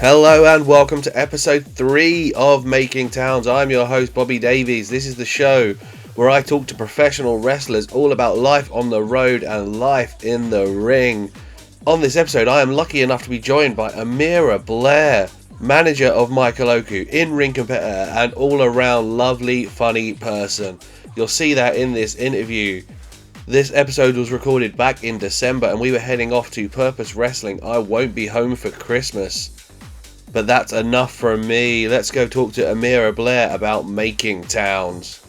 Hello and welcome to episode 3 of Making Towns. I'm your host Bobby Davies. This is the show where I talk to professional wrestlers all about life on the road and life in the ring. On this episode I am lucky enough to be joined by Amira Blair, manager of Michael Oku, in-ring competitor and all-around lovely, funny person. You'll see that in this interview. This episode was recorded back in December and we were heading off to Purpose Wrestling. I won't be home for Christmas. But that's enough from me. Let's go talk to Amira Blair about Making Towns.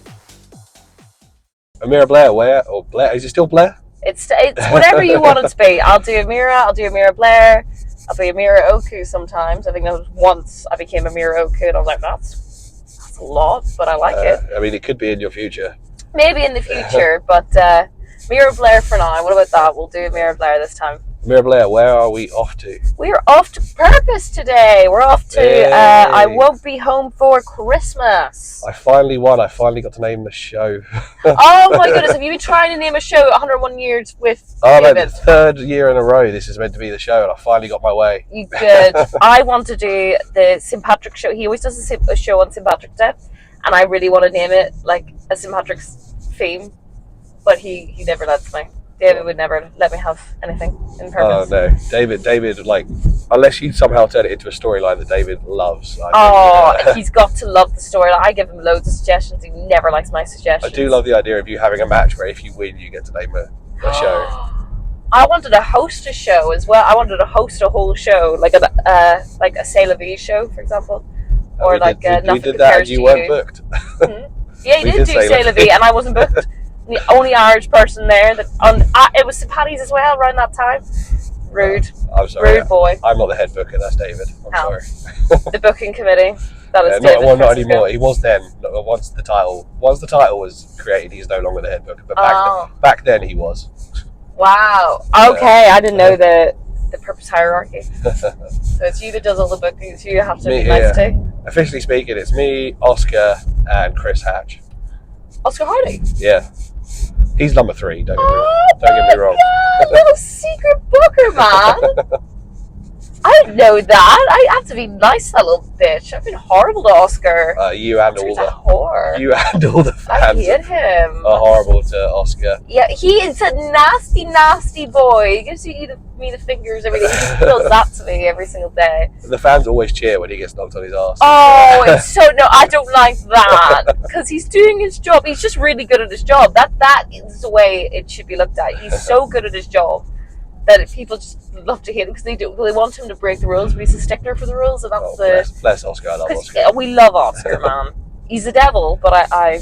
Amira Blair, where? Or Blair? Is it still Blair? It's whatever you want it to be. I'll do Amira Blair. I'll be Amira Oku sometimes. I think that was once I became Amira Oku and I was like, that's a lot, but I like it. I mean, it could be in your future. Maybe in the future, but Amira Blair for now. What about that? We'll do Amira Blair this time. Amira Blair, where are we off to? We are off to Purpose today. We're off to I Won't Be Home for Christmas. I finally won. I finally got to name the show. Oh my goodness, have you been trying to name a show 101 years with David? No, the third year in a row this is meant to be the show and I finally got my way. You good. I want to do the St. Patrick's show. He always does a show on St. Patrick's Day and I really want to name it like a St. Patrick's theme, but he never lets me. David would never let me have anything in Purpose. Oh no, David, like, unless you somehow turn it into a storyline that David loves. He's got to love the story. I give him loads of suggestions. He never likes my suggestions. I do love the idea of you having a match where if you win, you get to name a show. I wanted to host a show as well. I wanted to host a whole show, like a C'est La Vie show, for example, or we did that, and you weren't booked. Yeah, you did do C'est La Vie, and I wasn't booked. The only Irish person there it was St. Paddy's as well around that time. Rude. I'm sorry. Rude boy. I'm not the head booker, that's David. I'm sorry. The booking committee. That is David. Not anymore. He was then. Once the title was created, he's no longer the head booker. But back then he was. Wow. Okay, I didn't know the Purpose hierarchy. So it's you that does all the bookings. You have to be nice to. Officially speaking, it's me, Oscar, and Chris Hatch. Oscar Hardy? Yeah. He's number 3, don't get me wrong. Little secret booker, man. I didn't know that. I have to be nice to that little bitch. I've been horrible to Oscar. You and all the fans I hate him. are horrible to Oscar. Yeah, he is a nasty, nasty boy. He gives me the fingers every day. He just does that to me every single day. The fans always cheer when he gets knocked on his arse. Oh, it's so no, I don't like that because he's doing his job. He's just really good at his job. That is the way it should be looked at. He's so good at his job that people just love to hate him because they want him to break the rules, but he's a stickler for the rules, and that's bless Oscar. I love Oscar. We love Oscar, man. He's a devil, but I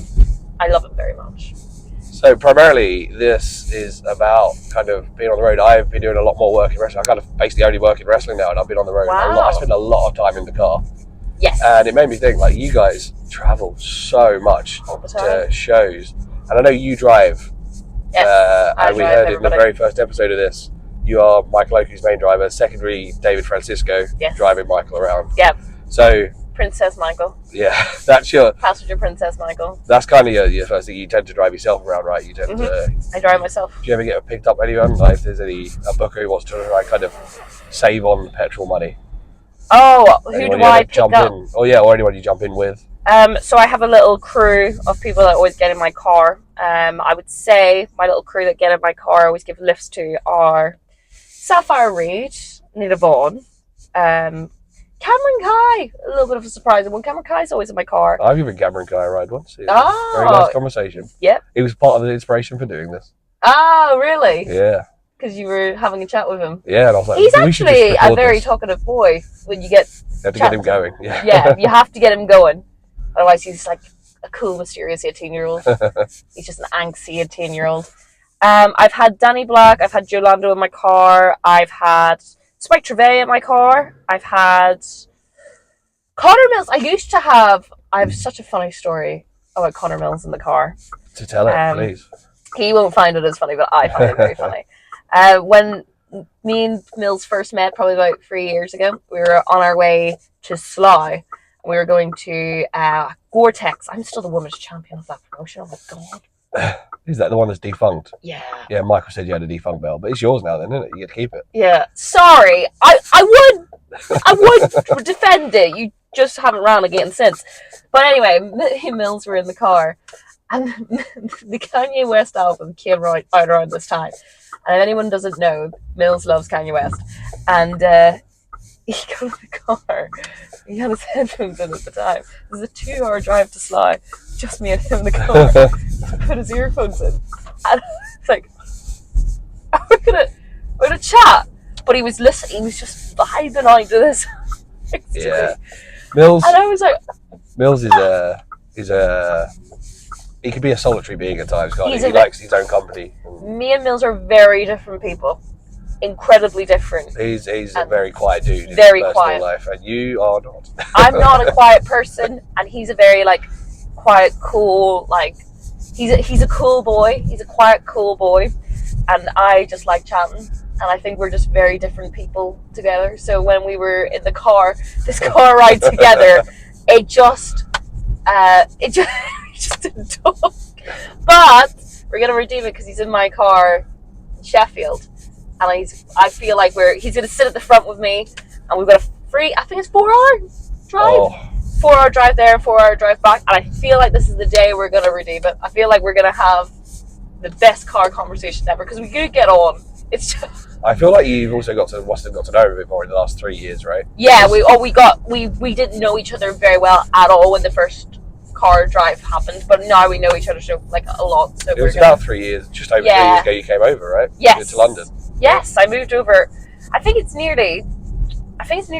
love him very much. So primarily, this is about kind of being on the road. I've been doing a lot more work in wrestling. I kind of basically only work in wrestling now, and I've been on the road a lot. I spend a lot of time in the car. Yes. And it made me think, like, you guys travel so much to shows, and I know you drive. Yes, and we heard in the very first episode of this, you are Michael Oku's main driver, secondary David Francisco, driving Michael around. Yep. So Princess Michael. Yeah, that's your passenger Princess Michael. That's kind of your first thing. You tend to drive yourself around, right? You tend to. I drive myself. Do you ever get picked up anyone? Like, if there's a booker who wants to kind of save on petrol money? Oh, who do I pick up? Oh yeah, or anyone you jump in with. So I have a little crew of people that always get in my car. I would say my little crew that get in my car, I always give lifts to, are Sapphire Reid, Nita Vaughn, Cameron Kai. A little bit of a surprise. And when Cameron Kai's always in my car. I've given Cameron Kai a ride once. Very nice conversation. Yep. He was part of the inspiration for doing this. Oh, really? Yeah. Because you were having a chat with him. Yeah, and I was like, he's actually a very talkative boy when you get. You have to get him going. Yeah. Yeah, you have to get him going. Otherwise, he's like a cool, mysterious 18-year-old. He's just an angsty 18-year-old. I've had Danny Black. I've had Joe Lando in my car. I've had Spike Trevay in my car. I've had Connor Mills. I have such a funny story about Connor Mills in the car. To tell it, please. He won't find it as funny, but I find it very funny. When me and Mills first met, probably about 3 years ago, we were on our way to Slough. We were going to Gore-Tex. I'm still the women's champion of that promotion. Oh my god. Is that the one that's defunct? Yeah. Yeah, Michael said you had a defunct belt, but it's yours now then, isn't it? You get to keep it. Yeah. Sorry. I would I would defend it. You just haven't ran again since. But anyway, me and Mills were in the car, and the Kanye West album came out around this time. And if anyone doesn't know, Mills loves Kanye West, and he got in the car. He had his headphones in at the time. It was a 2-hour drive to Sly, just me and him in the car. He put his earphones in, and it's like, we're gonna chat. But he was listening. He was just vibing out to this. Yeah, Mills. And I was like, Mills is a he can be a solitary being at times, can't he? He likes his own company. Me and Mills are very different people. Incredibly different. He's a very quiet dude. Very in his quiet life, and you are not. I'm not a quiet person, and he's a very like quiet, cool. Like he's a cool boy. He's a quiet, cool boy, and I just like chatting. And I think we're just very different people together. So when we were in the car, this car ride together, it just we just didn't talk. But we're gonna redeem it because he's in my car in Sheffield. And I feel like he's going to sit at the front with me, and we've got I think it's 4-hour drive. Oh. 4-hour drive there, 4-hour drive back. And I feel like this is the day we're going to redeem it. I feel like we're going to have the best car conversation ever, because we could get on. It's just... I feel like you've also must have got to know him a bit more in the last 3 years, right? Yeah, we didn't know each other very well at all when the first car drive happened, but now we know each other so like a lot. So it was about 3 years, just over 3 years ago you came over, right? Yes. To London. Yes, I moved over. I think it's nearly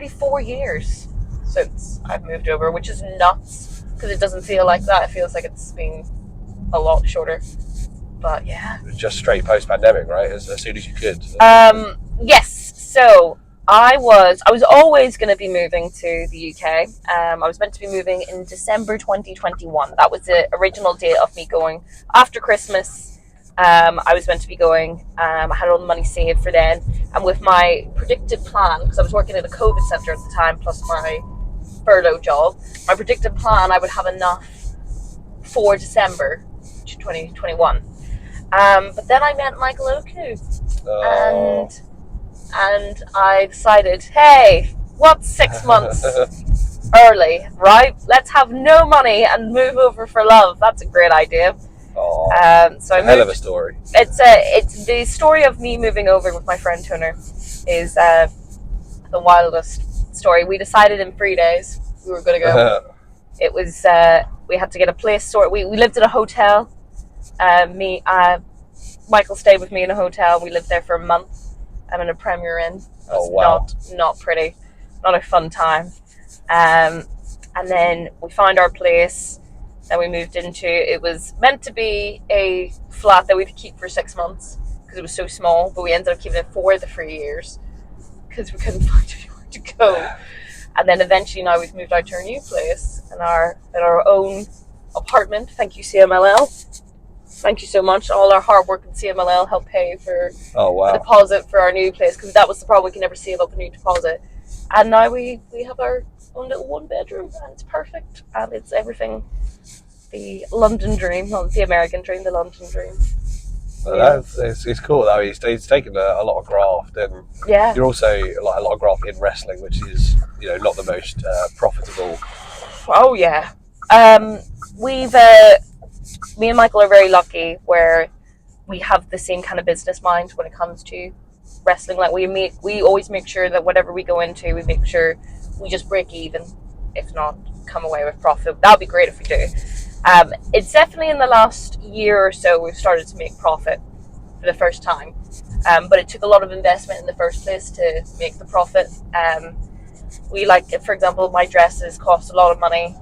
4 years since I've moved over, which is nuts because it doesn't feel like that. It feels like it's been a lot shorter. But yeah, it was just straight post-pandemic, right? As soon as you could. Yes. So I was always going to be moving to the UK. I was meant to be moving in December 2021. That was the original date of me going after Christmas. I was meant to be going. I had all the money saved for then, and with my predicted plan, because I was working at a COVID centre at the time, plus my furlough job, my predicted plan, I would have enough for December 2021. But then I met Michael Oku, and I decided, hey, what's 6 months early, right? Let's have no money and move over for love. That's a great idea. So I moved, hell of a story. It's the story of me moving over with my friend Tuner is the wildest story. We decided in 3 days we were going to go. It was we had to get a place sorted. We lived in a hotel. Michael stayed with me in a hotel. We lived there for a month. I'm in a Premier Inn. Oh wow! Not pretty, not a fun time. And then we found our place. That we moved into. It was meant to be a flat that we'd keep for 6 months because it was so small, but we ended up keeping it for the 3 years because we couldn't find anywhere to go. And then eventually now we've moved out to our new place in our own apartment. Thank you, CMLL. Thank you so much. All our hard work in CMLL helped pay for the deposit for our new place, because that was the problem. We can never see about the new deposit. And now we have our own little 1-bedroom, and it's perfect, and it's everything. The London dream, not the American dream, the London dream. Well, it's cool though. He's taken a lot of graft, and you're also like a lot of graft in wrestling, which is not the most profitable. Oh yeah, we've me and Michael are very lucky where we have the same kind of business mind when it comes to wrestling. Like we always make sure that whatever we go into, we make sure we just break even, if not come away with profit. That would be great if we do. It's definitely in the last year or so we've started to make profit for the first time, but it took a lot of investment in the first place to make the profit. We for example, my dresses cost a lot of money.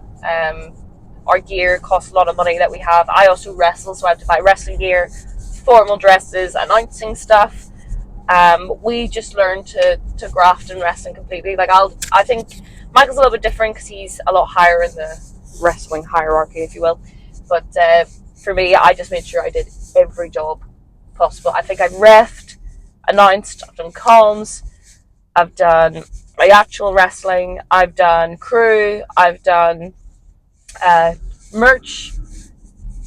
Our gear costs a lot of money that we have. I also wrestle, so I have to buy wrestling gear, formal dresses, announcing stuff. We just learned to graft in wrestling completely. I think Michael's a little bit different because he's a lot higher in the wrestling hierarchy, if you will. But for me, I just made sure I did every job possible. I think I've refed, announced, I've done comms, I've done my actual wrestling, I've done crew, I've done merch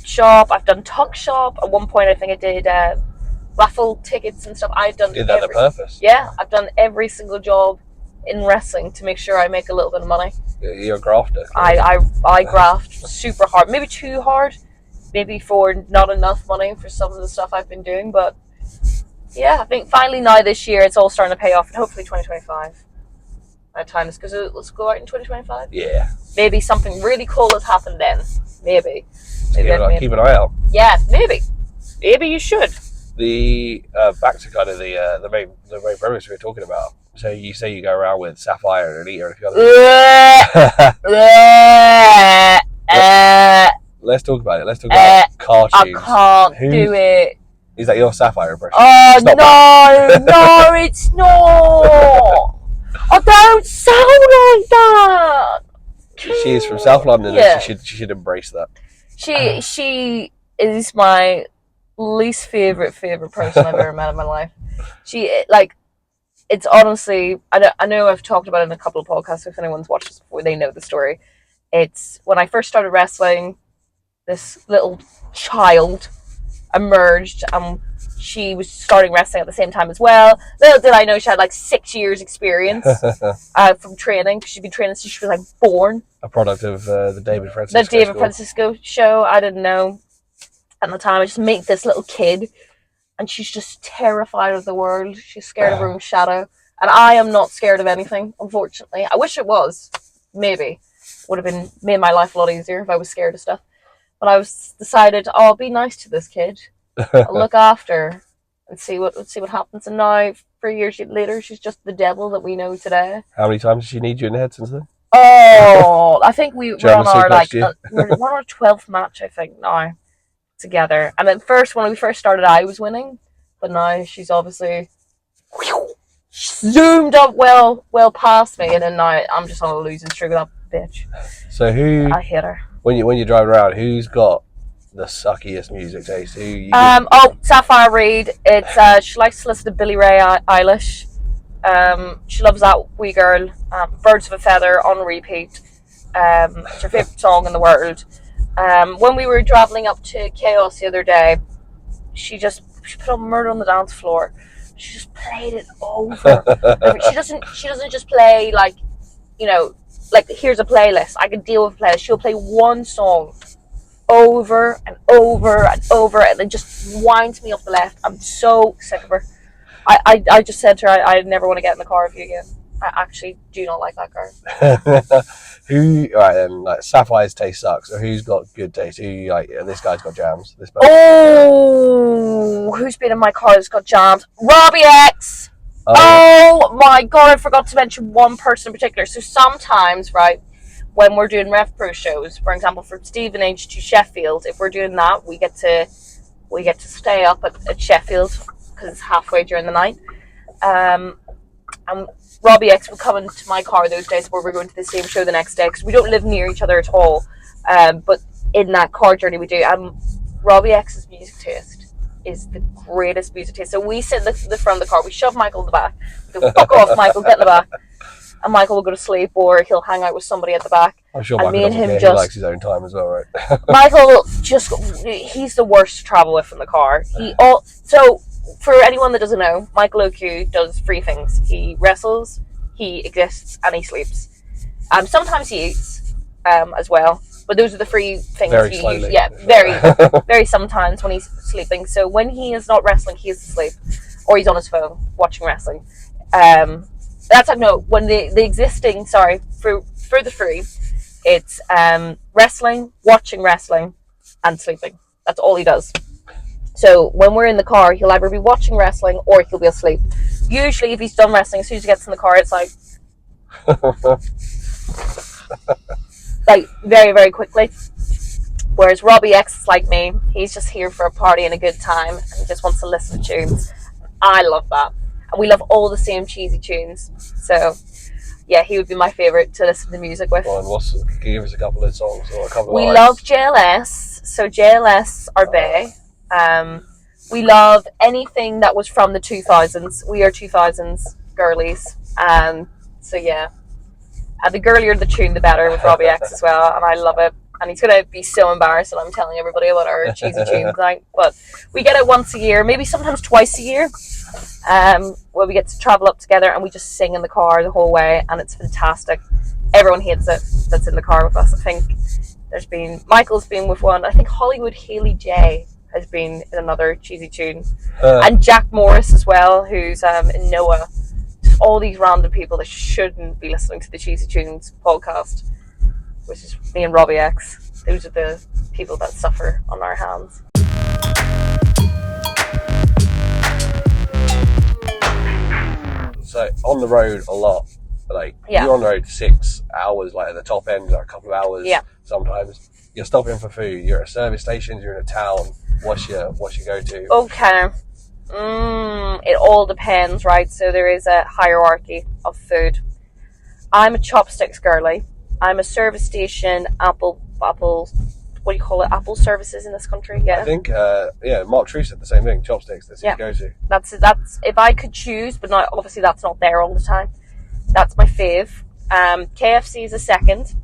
shop, I've done tuck shop. At one point I think I did raffle tickets and stuff. I've done did that on purpose. Yeah, I've done every single job in wrestling to make sure I make a little bit of money. You're a grafter. I graft super hard, maybe too hard, maybe for not enough money for some of the stuff I've been doing, but yeah, I think finally now this year it's all starting to pay off, and hopefully 2025. By the time this goes out, let's go out in 2025. Yeah. Maybe something really cool has happened then. Maybe Keep an eye out. Yeah, maybe you should. The back to kind of the main premise we were talking about. So you say you go around with Sapphire and Anita and a few other. Let's talk about it. Let's talk about cartoons. I can't do it. Is that your Sapphire impression? Oh no, it's not. I don't sound like that. She is from South London, and she should embrace that. She is my least favorite person I've ever met in my life. It's honestly, I know I've talked about it in a couple of podcasts. If anyone's watched this before, they know the story. It's when I first started wrestling, this little child emerged, and she was starting wrestling at the same time as well. Little did I know she had like 6 years experience from training, because she'd been training since she was like born. A product of the David Francisco show. I didn't know at the time. I just meet this little kid, and she's just terrified of the world. She's scared of her own shadow, and I am not scared of anything, unfortunately. I wish it was. Maybe would have been made my life a lot easier if I was scared of stuff. But I was decided, I'll be nice to this kid. I'll look after her and see what happens. And now, 3 years later, she's just the devil that we know today. How many times did she need you in the head since then? Oh, I think we're on our we're on our 12th match, I think, now together. And at first, when we first started, I was winning, but now she's obviously zoomed up well past me, and then now I'm just on a losing streak with that bitch. So I hate her. When you're driving around, who's got the suckiest music taste? Sapphire Reid. It's she likes to listen to Billie Ray Eilish. She loves that wee girl. Birds of a Feather on repeat. It's her favourite song in the world. When we were travelling up to Chaos the other day, she put on Murder on the Dance Floor. She just played it over. She doesn't just play like here's a playlist. I can deal with a playlist. She'll play one song over and over and over, and it just winds me up the left. I'm so sick of her. I just said to her, I never want to get in the car with you again. I actually do not like that girl. Alright then, like Sapphire's taste sucks, or who's got good taste? Who like, this guy's got jams. Who's been in my car that's got jams? Robbie X! Oh my god, I forgot to mention one person in particular. So sometimes, right, when we're doing Rev Pro shows, for example, from Stevenage to Sheffield, if we're doing that, we get to stay up at Sheffield because it's halfway during the night. And Robbie X would come into my car those days where we're going to the same show the next day, because we don't live near each other at all. But in that car journey we do, Robbie X's music taste is the greatest music taste. So we sit in the front of the car, we shove Michael in the back, we go, fuck off Michael, get in the back, and Michael will go to sleep, or he'll hang out with somebody at the back. I'm sure Michael doesn't care. He likes his own time as well, right? Michael he's the worst to travel with in the car. So for anyone that doesn't know, Michael Oku does 3 things. He wrestles, he exists, and he sleeps. Sometimes he eats as well. But those are the 3 things very he slowly. uses. Very sometimes when he's sleeping. So when he is not wrestling, he is asleep, or he's on his phone watching wrestling. When the existing for the 3, it's wrestling, watching wrestling, and sleeping. That's all he does. So when we're in the car, he'll either be watching wrestling or he'll be asleep. Usually, if he's done wrestling, as soon as he gets in the car, it's like very, very quickly. Whereas Robbie X is like me. He's just here for a party and a good time, and he just wants to listen to tunes. I love that. And we love all the same cheesy tunes. So, yeah, he would be my favourite to listen to music with. Well, can you give us a couple of songs or a couple of We lines? love JLS. So JLS are bae. We love anything that was from the 2000s. We are 2000s girlies. So, yeah. The girlier the tune, the better with Robbie X as well, and I love it. And he's going to be so embarrassed that I'm telling everybody about our cheesy tunes night. But we get it once a year, maybe sometimes twice a year, where we get to travel up together and we just sing in the car the whole way, and it's fantastic. Everyone hates it that's in the car with us. I think Michael's been with one. I think Hollywood Haley J has been in another cheesy tune. And Jack Morris as well, who's in Noah. Just all these random people that shouldn't be listening to the Cheesy Tunes podcast, which is me and Robbie X. Those are the people that suffer on our hands. So on the road a lot, like you're on the road 6 hours, like at the top end, like a couple of hours. Yeah. Sometimes you're stopping for food. You're at service stations. You're in a town. What's your go-to? Okay. It all depends, right? So there is a hierarchy of food. I'm a chopsticks girly. I'm a service station apple. What do you call it? Apple services in this country. Yeah. I think Mark True said the same thing. Chopsticks. That's his go-to. That's if I could choose, but not obviously that's not there all the time. That's my fave. KFC is a second.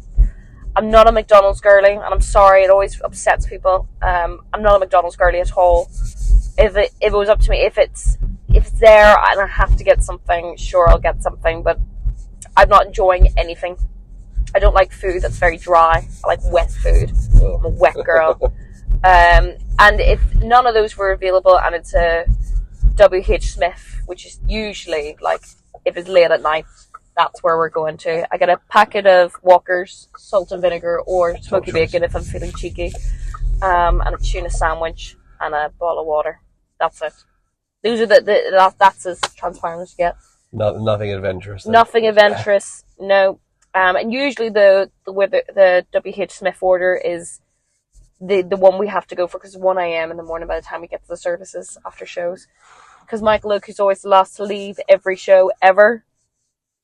I'm not a McDonald's girly, and I'm sorry, it always upsets people. I'm not a McDonald's girly at all. If it was up to me, if it's there and I have to get something, sure I'll get something, but I'm not enjoying anything. I don't like food that's very dry. I like wet food. I'm a wet girl. And if none of those were available and it's a W.H. Smith, which is usually like if it's late at night, that's where we're going to. I get a packet of Walker's salt and vinegar or smoky bacon if I'm feeling cheeky, and a tuna sandwich and a bottle of water. That's it. Those are that's as transparent as you get. Nothing adventurous. Then. Nothing adventurous. No. And usually the W.H. Smith order is the one we have to go for because it's 1 a.m. in the morning by the time we get to the services after shows. Because Michael Oku is always the last to leave every show ever.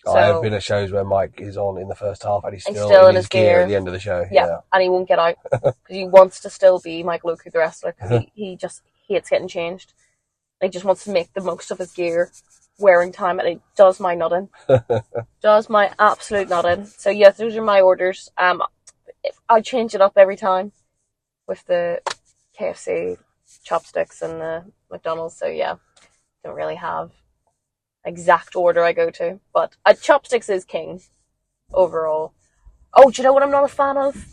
So, I have been at shows where Mike is on in the first half and he's still in his gear at the end of the show. Yeah. And he won't get out because he wants to still be Michael Oku the wrestler because he just hates getting changed. He just wants to make the most of his gear wearing time, and it does my nothing. Does my absolute nothing. So yes, those are my orders. I change it up every time with the KFC chopsticks and the McDonald's. So yeah, don't really have exact order I go to, but chopsticks is king overall. Oh, do you know what I'm not a fan of?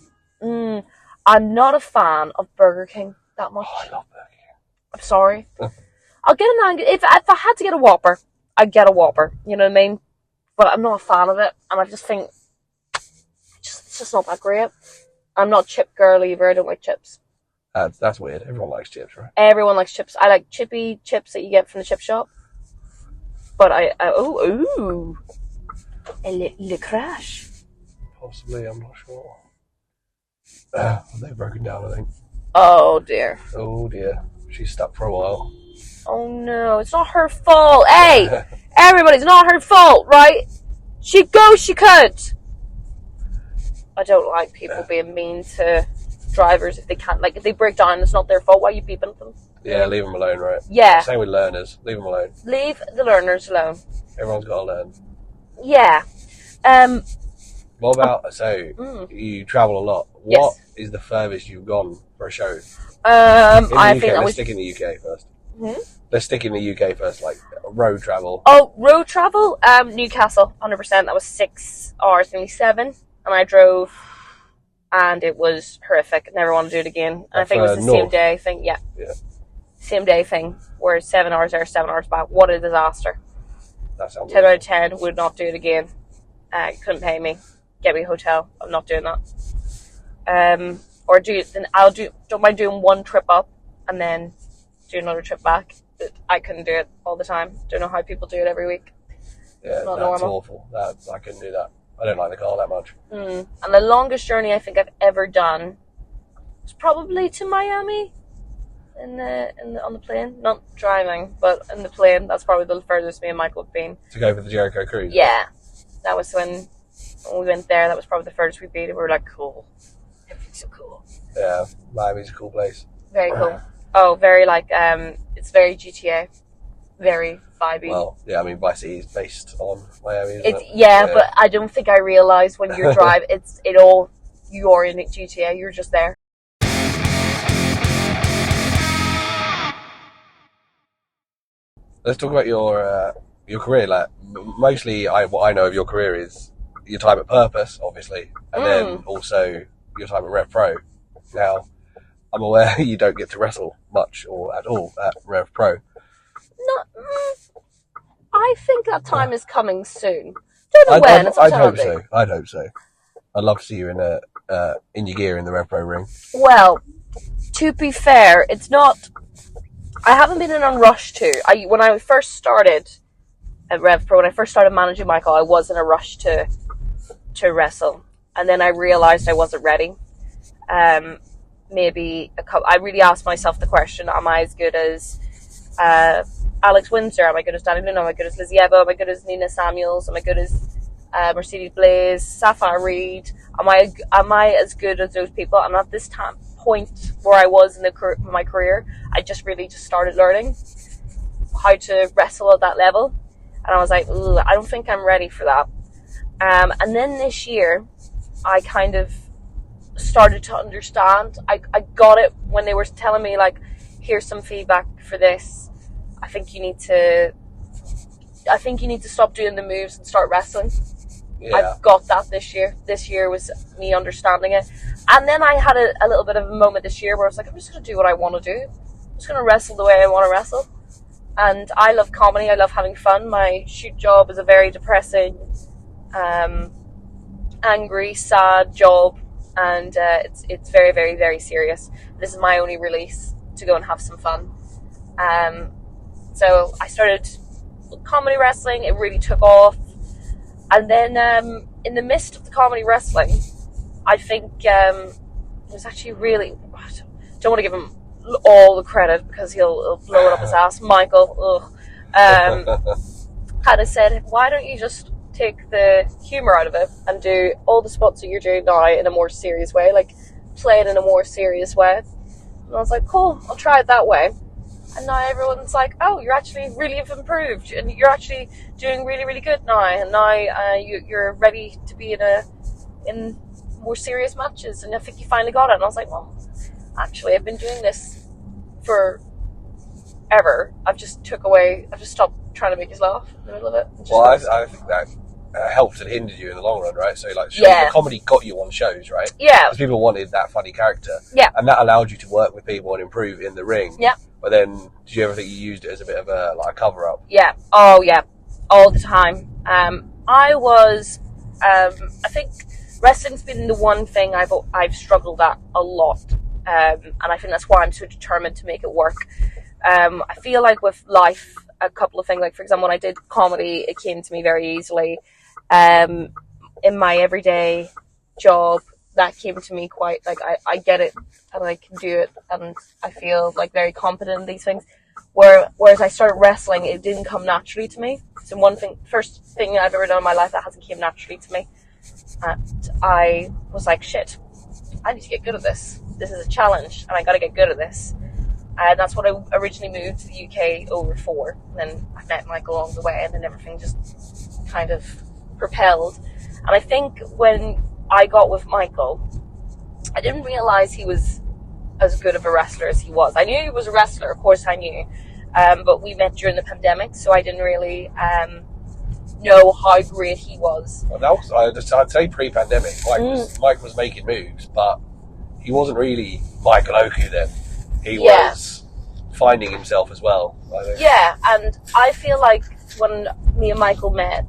I'm not a fan of Burger King that much. Oh, I love Burger King. I'm sorry. I'll get a nugget if I had to get a Whopper. I'd get a Whopper. You know what I mean? But I'm not a fan of it, and I just think it's just not that great. I'm not chip girl either. I don't like chips. That's weird. Everyone likes chips, right? Everyone likes chips. I like chippy chips that you get from the chip shop. But Le Crash. Possibly, I'm not sure. They've broken down, I think. Oh dear. Oh dear. She's stuck for a while. Oh no, it's not her fault. Hey, everybody, it's not her fault, right? She could. I don't like people being mean to drivers if they can't. Like, if they break down, it's not their fault. Why are you beeping at them? Yeah, leave them alone, right? Yeah. Same with learners. Leave them alone. Leave the learners alone. Everyone's got to learn. Yeah. What about, you travel a lot. What is the furthest you've gone for a show? Let's stick in the UK first. Hmm? Let's stick in the UK first, like road travel. Oh, road travel? Newcastle, 100%. That was 6 hours, nearly 7. And I drove, and it was horrific. Never want to do it again. And I think it was the same day thing. Yeah. Same day thing, where 7 hours there, 7 hours back. What a disaster. That sounds 10 out of 10, would not do it again. Couldn't pay me. Get me a hotel. I'm not doing that. Don't mind doing one trip up and then do another trip back. But I couldn't do it all the time. Don't know how people do it every week. Yeah, not that's normal. awful. I couldn't do that. I don't like the car that much. And the longest journey I think I've ever done was probably to Miami on the plane. Not driving, but in the plane. That's probably the furthest me and Michael have been. To go for the Jericho cruise? Yeah. That was when we went there. That was probably the furthest we've been. We were like, cool. Everything's so cool. Yeah, Miami's a cool place. Very cool. Oh, very it's very GTA. Very vibey. Well, yeah, I mean, Vice City is based on Miami, isn't it? Yeah, but I don't think I realised when you're driving, it all you're in GTA, you're just there. Let's talk about your career. Like, mostly, what I know of your career is your time at Purpose, obviously, and then also your time at Rev Pro. Now, I'm aware you don't get to wrestle much or at all at Rev Pro. No, I think that time is coming soon. Don't know when. I'd hope so. I'd hope so. I'd love to see you in your gear in the Rev Pro ring. Well, to be fair, it's not. I haven't been in a rush to. When I first started at Rev Pro, when I first started managing Michael, I was in a rush to wrestle, and then I realized I wasn't ready. Maybe I really asked myself the question: am I as good as Alex Windsor? Am I good as Danny Luna? Am I good as Lizzie Ebo? Am I good as Nina Samuels? Am I good as Mercedes Blaze, Sapphire Reed? Am I as good as those people? And at this point where I was in my career, I just started learning how to wrestle at that level, and I was like, I don't think I'm ready for that. And then this year, I kind of started to understand. I got it when they were telling me, like, here's some feedback for this. I think you need to stop doing the moves and start wrestling. Yeah. I've got that this year. This year was me understanding it. And then I had a little bit of a moment this year where I was like, I'm just going to do what I want to do. I'm just going to wrestle the way I want to wrestle. And I love comedy. I love having fun. My shoot job is a very depressing, angry, sad job. And it's very, very, very serious. This is my only release to go and have some fun. So I started comedy wrestling. It really took off. And then in the midst of the comedy wrestling, I think it was actually really... I don't want to give him all the credit because he'll blow it up his ass. Michael kind of said, why don't you just take the humour out of it and do all the spots that you're doing now in a more serious way, like play it in a more serious way. And I was like, cool, I'll try it that way. And now everyone's like, oh, you're actually really have improved and you're actually doing really, really good now. And now you're ready to be in more serious matches. And I think you finally got it. And I was like, well, actually, I've been doing this for ever. I've just stopped trying to make us laugh in the middle of it. Well, I think that helped and hindered you in the long run, right? So, like, the comedy got you on shows, right? Yeah. Because people wanted that funny character. Yeah. And that allowed you to work with people and improve in the ring. Yeah. But then, did you ever think you used it as a bit of a cover-up? Yeah. Oh, yeah. All the time. I think wrestling's been the one thing I've struggled at a lot. And I think that's why I'm so determined to make it work. I feel like with life, a couple of things, like, for example, when I did comedy, it came to me very easily. In my everyday job, that came to me quite, like, I get it and I can do it and I feel like very competent in these things. Whereas I started wrestling, it didn't come naturally to me. So first thing I've ever done in my life that hasn't came naturally to me. And I was like, shit, I need to get good at this. This is a challenge and I got to get good at this. And that's what I originally moved to the UK over for. And then I met Michael along the way and then everything just kind of propelled. And I think when I got with Michael, I didn't realise he was as good of a wrestler as he was. I knew he was a wrestler, of course I knew. But we met during the pandemic, so I didn't really know how great he was. Well, I'd say pre-pandemic, Mike was making moves, but he wasn't really Michael Oku then. He was finding himself as well. Yeah, and I feel like when me and Michael met,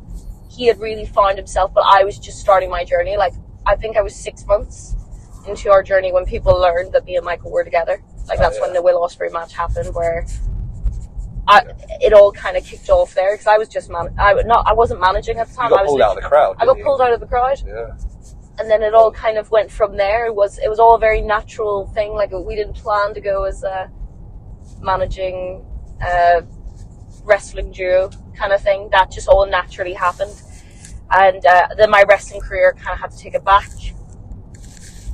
he had really found himself, but I was just starting my journey. Like, I think I was 6 months into our journey when people learned that me and Michael were together. Like, that's when the Will Ospreay match happened, where it all kind of kicked off there, because I was just I wasn't managing at the time. You got pulled out of the crowd. I got pulled out of the crowd. Yeah. And then it all kind of went from there. It was all a very natural thing. Like, we didn't plan to go as a managing wrestling duo kind of thing. That just all naturally happened. And then my wrestling career kind of had to take a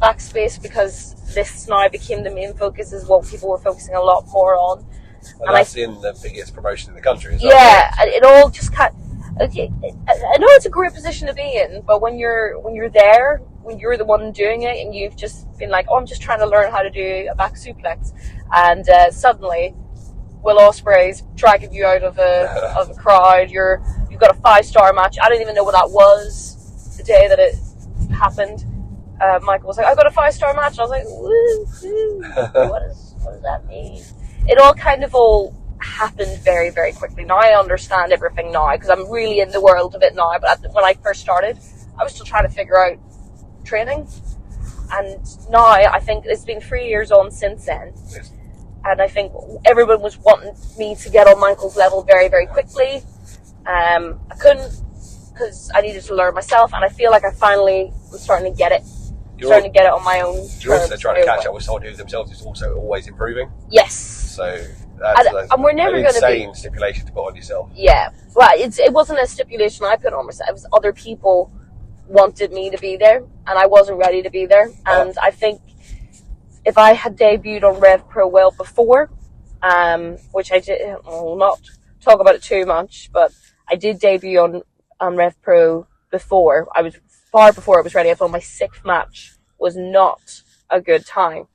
backspace, because this now became the main focus, is what people were focusing a lot more on. And that's in the biggest promotion in the country, is that right? It all just kind of, okay, I know it's a great position to be in, but when you're there, when you're the one doing it and you've just been like, oh, I'm just trying to learn how to do a back suplex, and suddenly Will Ospreay's dragging you out of a crowd. You've got a 5-star match. I didn't even know what that was the day that it happened. Michael was like, I got a 5-star match, and I was like, woo. What does that mean? It all kind of happened very, very quickly. Now I understand everything now because I'm really in the world of it now. But when I first started, I was still trying to figure out training. And now I think it's been 3 years on since then. And I think everyone was wanting me to get on Michael's level very, very quickly. I couldn't because I needed to learn myself. And I feel like I finally was starting to get it. Starting to get it on my own terms. You're also trying to catch up with someone who themselves is also always improving. Yes. So that's and we're never an insane stipulation to put on yourself. Yeah. Well, it wasn't a stipulation I put on myself. It was other people wanted me to be there, and I wasn't ready to be there. And I think if I had debuted on Rev Pro well before, which I did, I'll not talk about it too much, but I did debut on Rev Pro before. I was far before I was ready. I thought my 6th match was not a good time.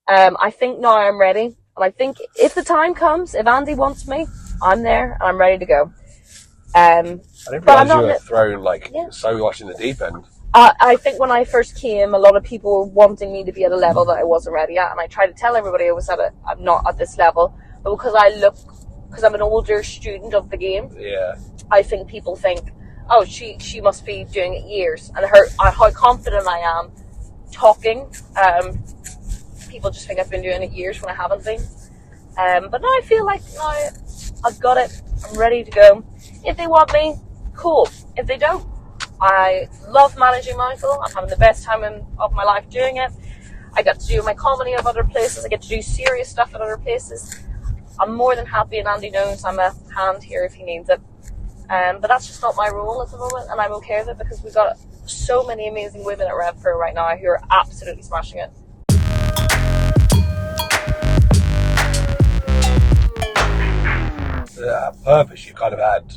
I think now I'm ready. And I think if the time comes, if Andy wants me, I'm there and I'm ready to go. I didn't realise you were thrown so much in the deep end. I think when I first came, a lot of people were wanting me to be at a level that I wasn't ready at, and I tried to tell everybody I'm not at this level. But because I'm an older student of the game, I think people think, oh, she must be doing it years, and how confident I am talking. People just think I've been doing it years when I haven't been. But now I feel like now I've got it. I'm ready to go. If they want me, cool. If they don't, I love managing Michael. I'm having the best time of my life doing it. I got to do my comedy at other places. I get to do serious stuff at other places. I'm more than happy, and Andy knows I'm a hand here if he needs it. But that's just not my role at the moment, and I'm okay with it because we've got so many amazing women at Rev Pro right now who are absolutely smashing it. Purpose, you kind of had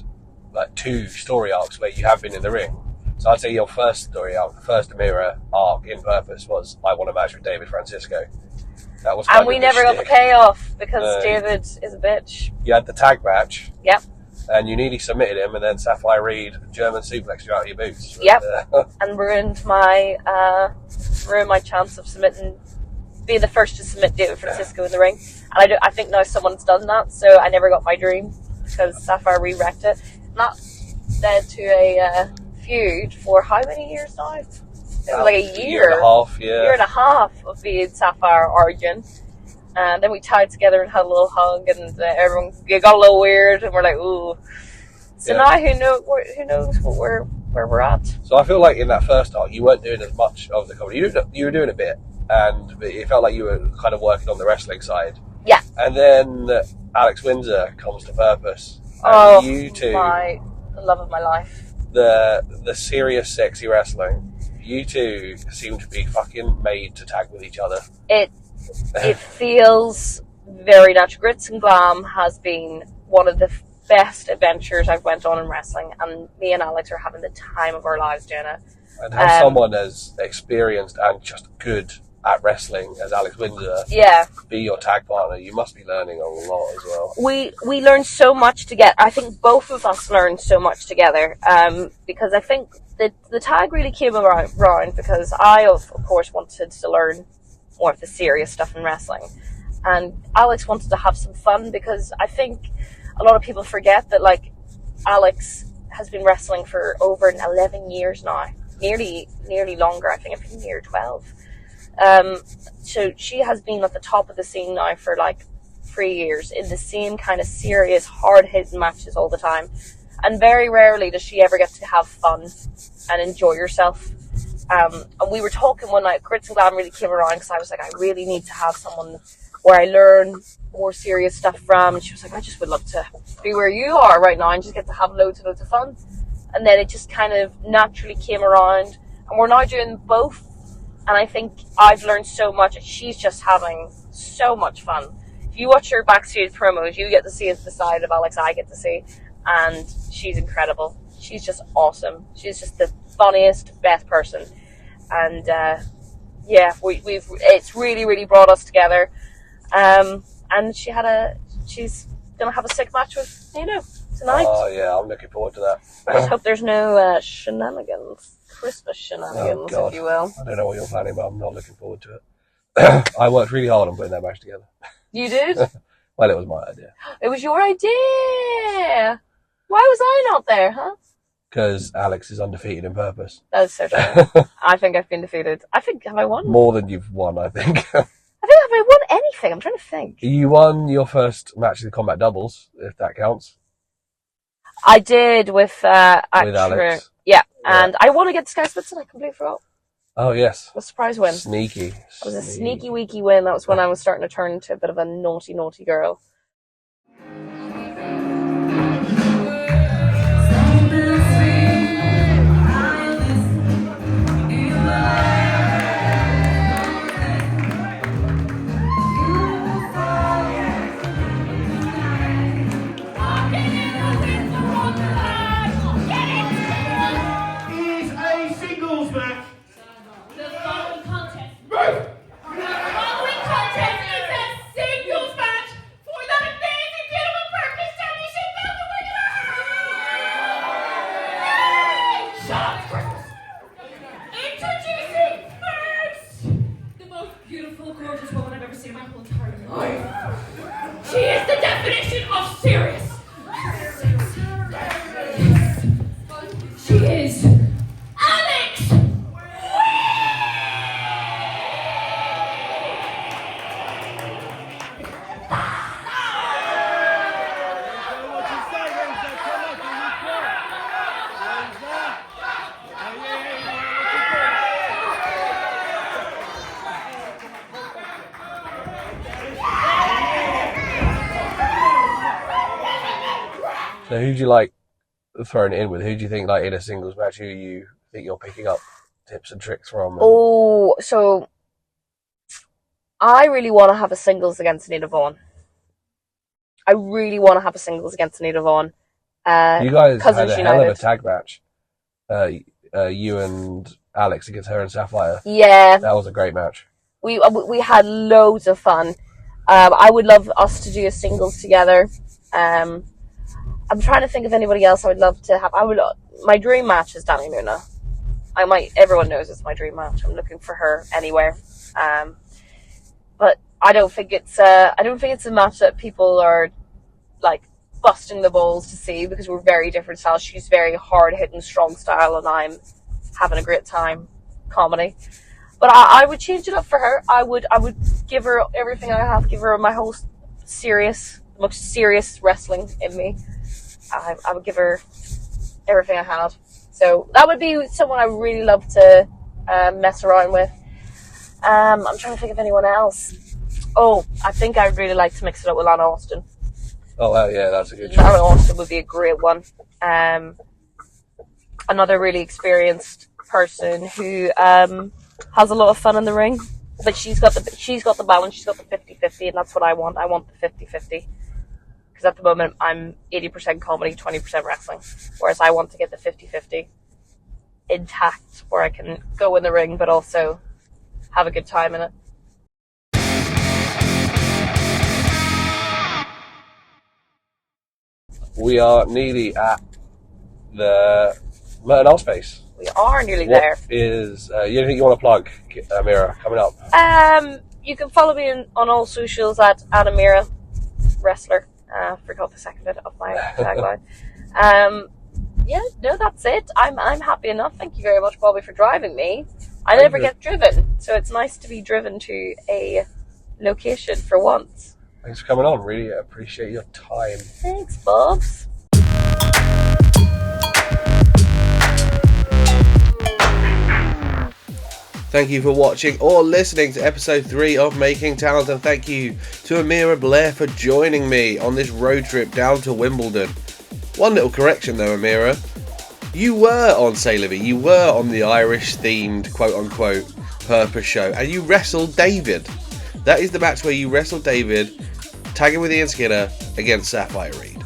like 2 story arcs where you have been in the ring. So I'd say your first story arc, the first Amira arc in Purpose was I want a match with David Francisco. That was and we never got the payoff because David is a bitch. You had the tag match. Yep. And you nearly submitted him, and then Sapphire Reed German suplexed you out of your boots. Yep. And ruined my chance of being the first to submit David Francisco in the ring. And I think now someone's done that, so I never got my dream because Sapphire Reed wrecked it. And that led to a feud for how many years now? It was like a year and a half, yeah. Year and a half of being Sapphire Origin. And then we tied together and had a little hug, and everyone got a little weird, and we're like, ooh. So now who knows where we're at? So I feel like in that first arc, you weren't doing as much of the comedy. You were doing a bit, and it felt like you were kind of working on the wrestling side. Yeah. And then Alex Windsor comes to Purpose. And you two, the love of my life. The serious, sexy wrestling. You two seem to be fucking made to tag with each other. It feels very natural. Grits and Glam has been one of the best adventures I've went on in wrestling, and me and Alex are having the time of our lives doing it. And have someone as experienced and just good at wrestling as Alex Windsor be your tag partner, you must be learning a lot as well. We learned so much together. I think both of us learned so much together, because I think the tag really came around because I, of course, wanted to learn more of the serious stuff in wrestling, and Alex wanted to have some fun because I think a lot of people forget that like Alex has been wrestling for over 11 years now, nearly longer. I think I've been near 12. So she has been at the top of the scene now for like 3 years in the same kind of serious, hard-hitting matches all the time, and very rarely does she ever get to have fun and enjoy herself. And we were talking one night, Grits and Glam really came around because I was like, I really need to have someone where I learn more serious stuff from. And she was like, I just would love to be where you are right now and just get to have loads and loads of fun. And then it just kind of naturally came around, and we're now doing both. And I think I've learned so much, and she's just having so much fun. If you watch her backstage promos, you get to see the side of Alex I get to see, and she's incredible. She's just awesome. She's just the funniest, best person. and it's really brought us together. And she's gonna have a sick match with Nino tonight. Oh yeah, I'm looking forward to that. I just hope there's no shenanigans, Christmas shenanigans, Oh, if you will. I don't know what you're planning, but I'm not looking forward to it. I worked really hard on putting that match together. You did? Well, it was my idea. It was your idea. Why was I not there, huh? Because Alex is undefeated in purpose. That is so true. I think I've been defeated. Have I won? More than you've won, I think. Have I won anything? I'm trying to think. You won your first match of the combat doubles, if that counts. I did with Alex. Yeah, and I won against Sky Smithson. I completely forgot. Oh, yes. A surprise win. Sneaky. It was a sneaky weaky win. That was when I was starting to turn into a bit of a naughty girl. She is the definition of serious. She is Alex. So who do you like throwing it in with? Who do you think, like, in a singles match, who you think you're picking up tips and tricks from? Oh, so I really want to have a singles against Anita Vaughan. I really want to have a singles against Anita Vaughan. You guys had a hell of a United. tag match. You and Alex against her and Sapphire. Yeah, That was a great match. we had loads of fun. I would love us to do a singles together. I'm trying to think of anybody else I would love to have. My dream match is Danny Luna. Everyone knows it's my dream match. I'm looking for her anywhere. But I don't think it's a match that people are like busting the balls to see, because we're very different styles. She's very hard hitting, strong style, and I'm having a great time comedy. But I would change it up for her. I would give her everything I have. Give her my whole most serious wrestling in me. I would give her everything I had. So that would be someone I really love to mess around with. I'm trying to think of anyone else. Oh, I think I'd really like to mix it up with Lana Austin. Oh, well, yeah, that's a good choice. Lana Austin would be a great one. Another really experienced person who has a lot of fun in the ring. But she's got the balance, she's got the 50-50, and that's what I want. I want the 50-50. Because at the moment, I'm 80% comedy, 20% wrestling. Whereas I want to get the 50-50 intact, where I can go in the ring, but also have a good time in it. We are nearly at the Merton space. We are nearly there. Anything you want to plug, Amira, coming up? You can follow me on all socials at Amira Wrestler. Forgot the second bit of my tagline. That's it. I'm happy enough. Thank you very much, Bobby, for driving me. I never get driven, so it's nice to be driven to a location for once. Thanks for coming on. Really appreciate your time. Thanks, Bobs. Thank you for watching or listening to episode 3 of Making Talent, and thank you to Amira Blair for joining me on this road trip down to Wimbledon. One little correction though, Amira. You were on C'est La Vie, you were on the Irish-themed quote-unquote Purpose show, and you wrestled David. That is the match where you wrestled David, tagging with Ian Skinner against Sapphire Reed.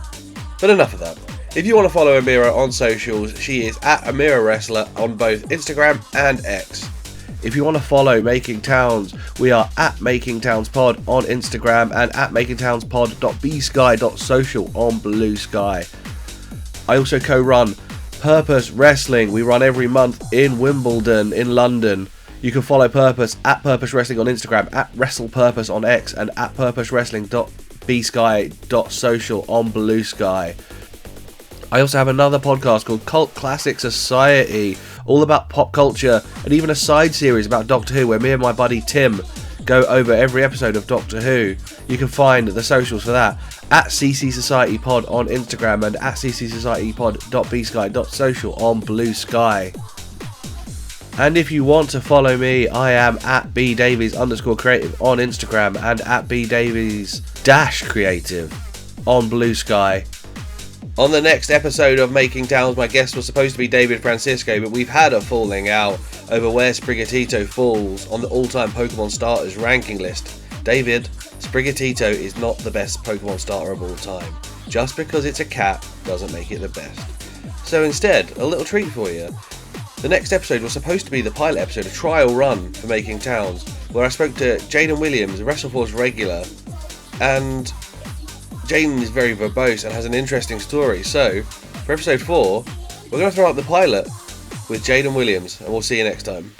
But enough of that. If you want to follow Amira on socials, she is at Amira Wrestler on both Instagram and X. If you want to follow Making Towns, we are at Making Towns Pod on Instagram and at makingtownspod.bsky.social on Blue Sky. I also co-run Purpose Wrestling. We run every month in Wimbledon in London. You can follow Purpose at Purpose Wrestling on Instagram, at WrestlePurpose on X, and at purposewrestling.bsky.social on Blue Sky. I also have another podcast called Cult Classic Society, all about pop culture, and even a side series about Doctor Who, where me and my buddy Tim go over every episode of Doctor Who. You can find the socials for that at CC Society Pod on Instagram and at ccsocietypod.bsky.social on Blue Sky. And if you want to follow me, I am at bdavies_creative on Instagram and at bdavies-creative on Blue Sky. On the next episode of Making Towns, my guest was supposed to be David Francisco, but we've had a falling out over where Sprigatito falls on the all-time Pokemon starters ranking list. David, Sprigatito is not the best Pokemon starter of all time. Just because it's a cat doesn't make it the best. So instead, a little treat for you. The next episode was supposed to be the pilot episode, a trial run for Making Towns, where I spoke to Jaden Williams, a WrestleForce regular, and Jaden is very verbose and has an interesting story. So, for episode 4, we're going to throw up the pilot with Jaden Williams, and we'll see you next time.